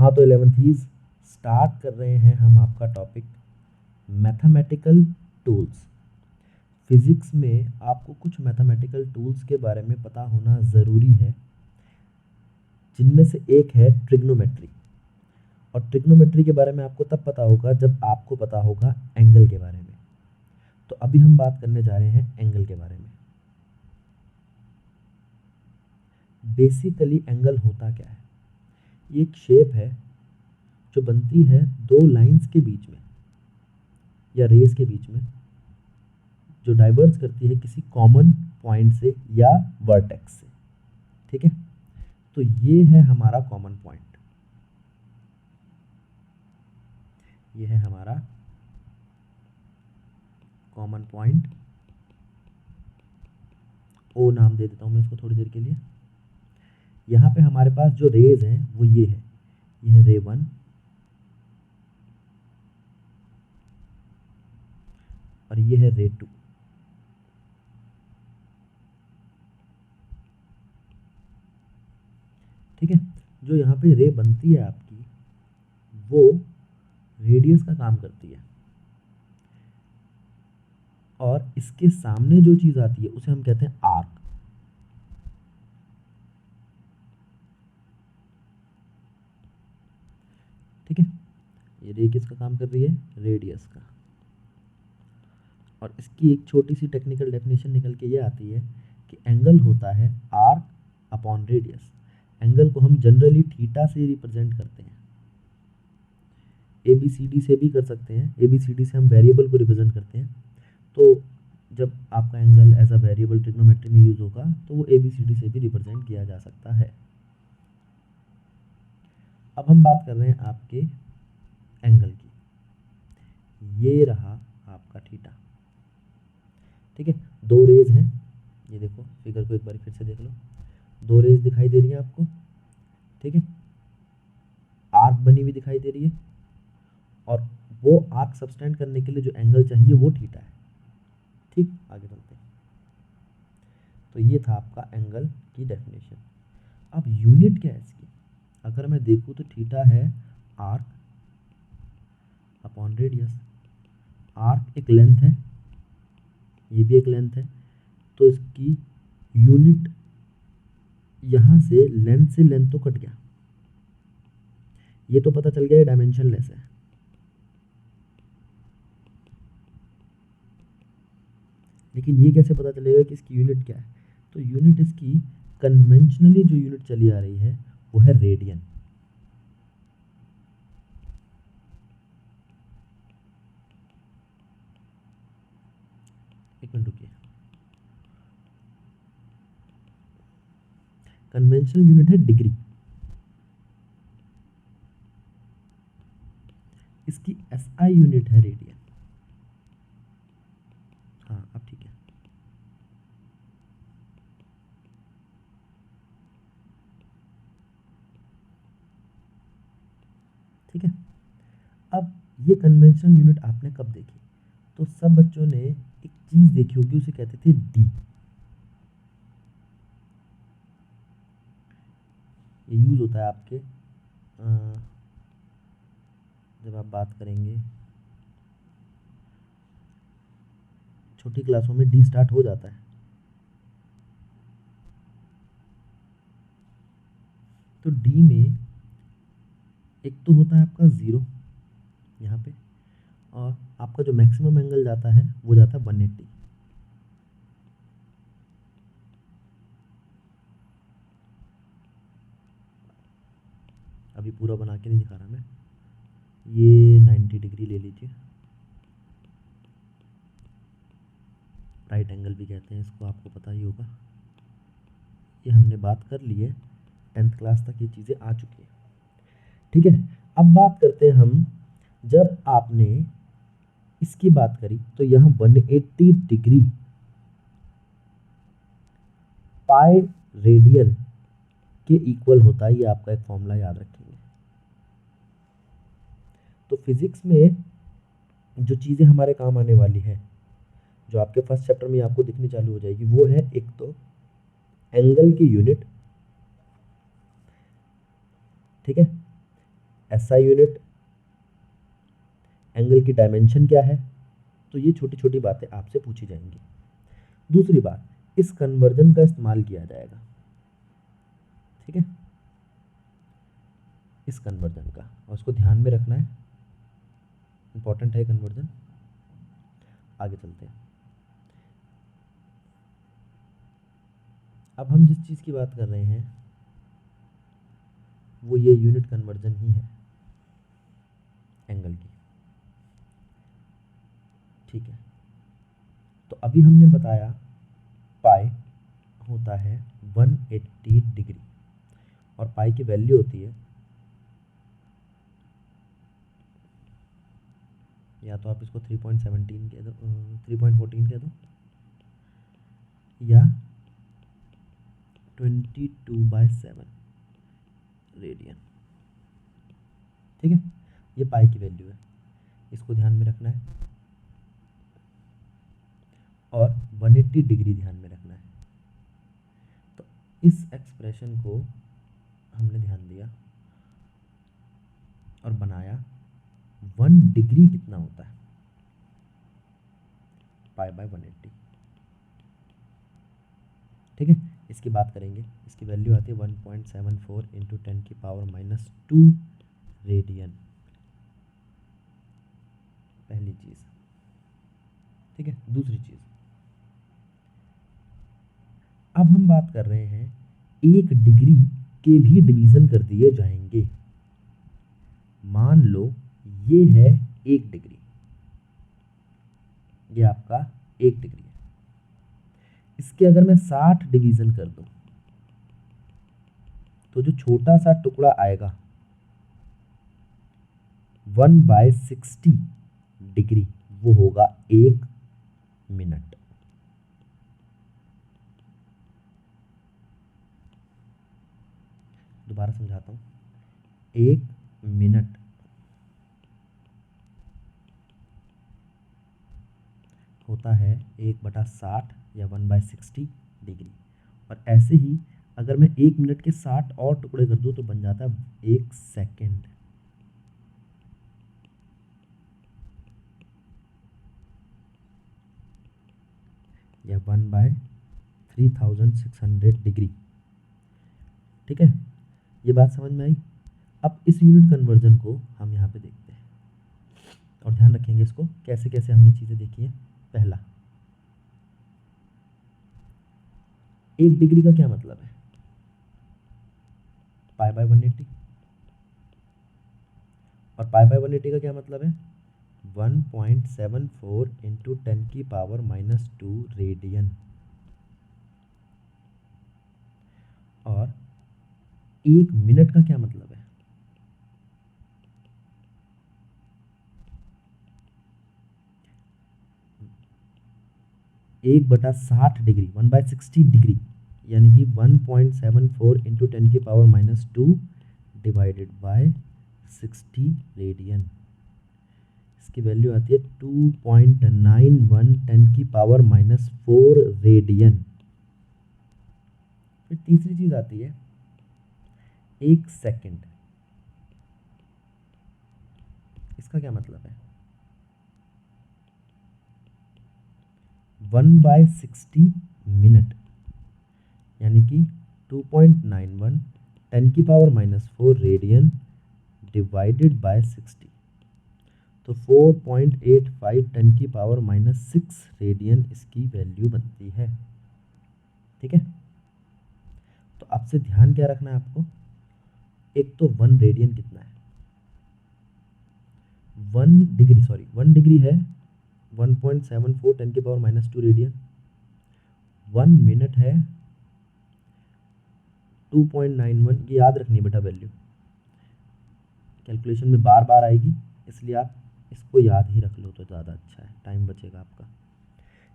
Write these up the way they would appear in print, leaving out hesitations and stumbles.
हाँ, तो 11th start कर रहे हैं हम आपका टॉपिक मैथमेटिकल टूल्स। फिज़िक्स में आपको कुछ मैथमेटिकल टूल्स के बारे में पता होना ज़रूरी है, जिनमें से एक है ट्रिग्नोमेट्री। और ट्रिग्नोमेट्री के बारे में आपको तब पता होगा जब आपको पता होगा एंगल के बारे में। तो अभी हम बात करने जा रहे हैं एंगल के बारे में। बेसिकली एंगल होता क्या है? ये एक शेप है जो बनती है दो लाइंस के बीच में या रेस के बीच में, जो डाइवर्ज करती है किसी कॉमन पॉइंट से या वर्टेक्स से। ठीक है, तो ये है हमारा कॉमन पॉइंट, ये है हमारा कॉमन पॉइंट। ओ नाम दे देता हूँ मैं इसको थोड़ी देर के लिए। यहाँ पे हमारे पास जो रेज हैं वो ये है रे 1 और ये है रे 2। ठीक है, जो यहाँ पे रे बनती है आपकी, वो रेडियस का काम करती है, और इसके सामने जो चीज आती है उसे हम कहते हैं आर्क। ठीक है, ये रे किसका काम कर रही है? रेडियस का। और इसकी एक छोटी सी टेक्निकल डेफिनेशन निकल के ये आती है कि एंगल होता है आर्क अपॉन रेडियस। एंगल को हम जनरली थीटा से रिप्रेजेंट करते हैं। ABCD से भी कर सकते हैं। ABCD से हम वेरिएबल को रिप्रेजेंट करते हैं। तो जब आपका angle as a variable trigonometry में यूज होगा तो वो ABCD से भी रिप्रेजेंट किया जा सकता है। अब हम बात कर रहे हैं आपके एंगल की। ये रहा आपका थीटा। ठीक है, दो रेज हैं, ये देखो फिगर को एक बार फिर से देख लो। दो रेज दिखाई दे रही है आपको। ठीक है, आर्क बनी हुई दिखाई दे रही है, और वो आर्क सबटेंड करने के लिए जो एंगल चाहिए वो थीटा है। ठीक, आगे बढ़ते हैं। तो ये था आपका एंगल की डेफिनेशन। अब यूनिट क्या है इसकी? अगर मैं देखूँ तो थीटा है आर्क अपॉन रेडियस। आर्क एक लेंथ है, ये भी एक लेंथ है, तो इसकी यूनिट यहाँ से लेंथ तो कट गया, ये तो पता चल गया ये डायमेंशनलेस है। लेकिन ये कैसे पता चलेगा कि इसकी यूनिट क्या है? तो यूनिट इसकी कन्वेंशनली जो यूनिट चली आ रही है वो है रेडियन। एक मिनट रुकिए, कन्वेंशनल यूनिट है डिग्री। इसकी SI यूनिट है रेडियन। हाँ, अब ठीक है। ठीक है, अब ये कन्वेंशनल यूनिट आपने कब देखी? तो सब बच्चों ने एक चीज देखी होगी, उसे कहते थे डी। ये यूज होता है आपके जब आप बात करेंगे छोटी क्लासों में डी स्टार्ट हो जाता है। तो डी में एक तो होता है आपका 0 यहाँ पे, और आपका जो मैक्सिमम एंगल जाता है वो जाता है 180। अभी पूरा बना के नहीं दिखा रहा मैं, ये 90 डिग्री ले लीजिए। राइट एंगल भी कहते हैं इसको, आपको पता ही होगा। ये हमने बात कर ली है, 10th क्लास तक ये चीज़ें आ चुकी है। ठीक है, अब बात करते हैं हम, जब आपने इसकी बात करी तो यहाँ 180 डिग्री पाई रेडियन के इक्वल होता है। ये आपका एक फॉर्मूला याद रखेंगे। तो फिजिक्स में जो चीज़ें हमारे काम आने वाली है, जो आपके फर्स्ट चैप्टर में आपको दिखनी चालू हो जाएगी, वो है एक तो एंगल की यूनिट। ठीक है, एसआई यूनिट, एंगल की डायमेंशन क्या है, तो ये छोटी छोटी बातें आपसे पूछी जाएंगी। दूसरी बात, इस कन्वर्जन का इस्तेमाल किया जाएगा, ठीक है, इस कन्वर्जन का, और उसको ध्यान में रखना है, इंपॉर्टेंट है कन्वर्जन। आगे चलते हैं। अब हम जिस चीज़ की बात कर रहे हैं वो ये यूनिट कन्वर्जन ही है एंगल की, ठीक है। तो अभी हमने बताया पाई होता है 180 डिग्री, और पाई की वैल्यू होती है, या तो आप इसको 3.17 कह दो, 3.14 कह दो, या 22/7 रेडियन, ठीक है। ये पाई की वैल्यू है, इसको ध्यान में रखना है, और 180 डिग्री ध्यान में रखना है। तो इस एक्सप्रेशन को हमने ध्यान दिया और बनाया 1 डिग्री कितना होता है, पाई/180, ठीक है। इसकी बात करेंगे, इसकी वैल्यू आती है 1.74 इंटू 10⁻⁻2 रेडियन, पहली चीज़, ठीक है। दूसरी चीज़, अब हम बात कर रहे हैं 1 डिग्री के भी डिवीज़न कर दिए जाएंगे। मान लो ये है 1 डिग्री, ये आपका 1 डिग्री है, इसके अगर मैं 60 डिवीज़न कर दूं तो जो छोटा सा टुकड़ा आएगा 1/60 डिग्री, वो होगा 1 मिनट। दोबारा समझाता हूँ, 1 मिनट होता है 1/60 या 1/60 डिग्री, और ऐसे ही अगर मैं 1 मिनट के 60 और टुकड़े कर दूं तो बन जाता है 1 सेकेंड। या 1/3600 डिग्री, ठीक है। ये बात समझ में आई। अब इस यूनिट कन्वर्जन को हम यहाँ पे देखते हैं और ध्यान रखेंगे इसको कैसे कैसे हमने चीज़ें देखी हैं। पहला, 1 डिग्री का क्या मतलब है, पाई/180, और पाई/180 का क्या मतलब है, 1.74 इंटू 10⁻⁻2 रेडियन, और 1 मिनट का क्या मतलब है, 1/60 डिग्री, 1/60 डिग्री, यानी कि 1.74 इंटू 10⁻⁻2 डिवाइडेड बाय 60 रेडियन। इसकी वैल्यू आती है 2.91 10⁻⁻4 रेडियन। फिर तीसरी चीज़ आती है 1 सेकेंड, इसका क्या मतलब है, 1/60 मिनट, यानी कि 2.91 10⁻⁻4 रेडियन डिवाइडेड बाय 60, तो 4.85 10⁻⁻6 रेडियन इसकी वैल्यू बनती है, ठीक है। तो आपसे ध्यान क्या रखना है आपको, एक तो 1 रेडियन कितना है, 1 डिग्री है 1.74 10⁻⁻2 रेडियन, 1 मिनट है 2.91, ये याद रखनी है बेटा, वैल्यू कैलकुलेशन में बार बार आएगी, इसलिए आप इसको याद ही रख लो तो ज़्यादा अच्छा है, टाइम बचेगा आपका,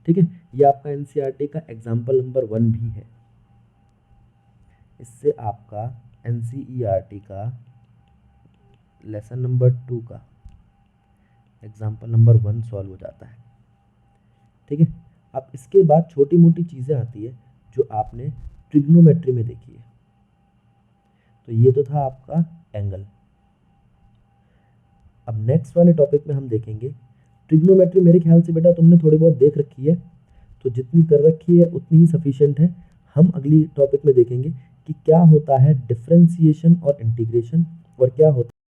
ठीक है। ये आपका एनसीईआरटी का एग्जाम्पल नंबर 1 भी है, इससे आपका एनसीईआरटी का लेसन नंबर 2 का एग्जाम्पल नंबर 1 सॉल्व हो जाता है, ठीक है। अब इसके बाद छोटी मोटी चीज़ें आती है जो आपने ट्रिग्नोमेट्री में देखी है। तो ये तो था आपका एंगल, अब नेक्स्ट वाले टॉपिक में हम देखेंगे ट्रिग्नोमेट्री। मेरे ख्याल से बेटा तुमने थोड़ी बहुत देख रखी है, तो जितनी कर रखी है उतनी ही सफिशिएंट है। हम अगली टॉपिक में देखेंगे कि क्या होता है डिफरेंशिएशन और इंटीग्रेशन, और क्या होता है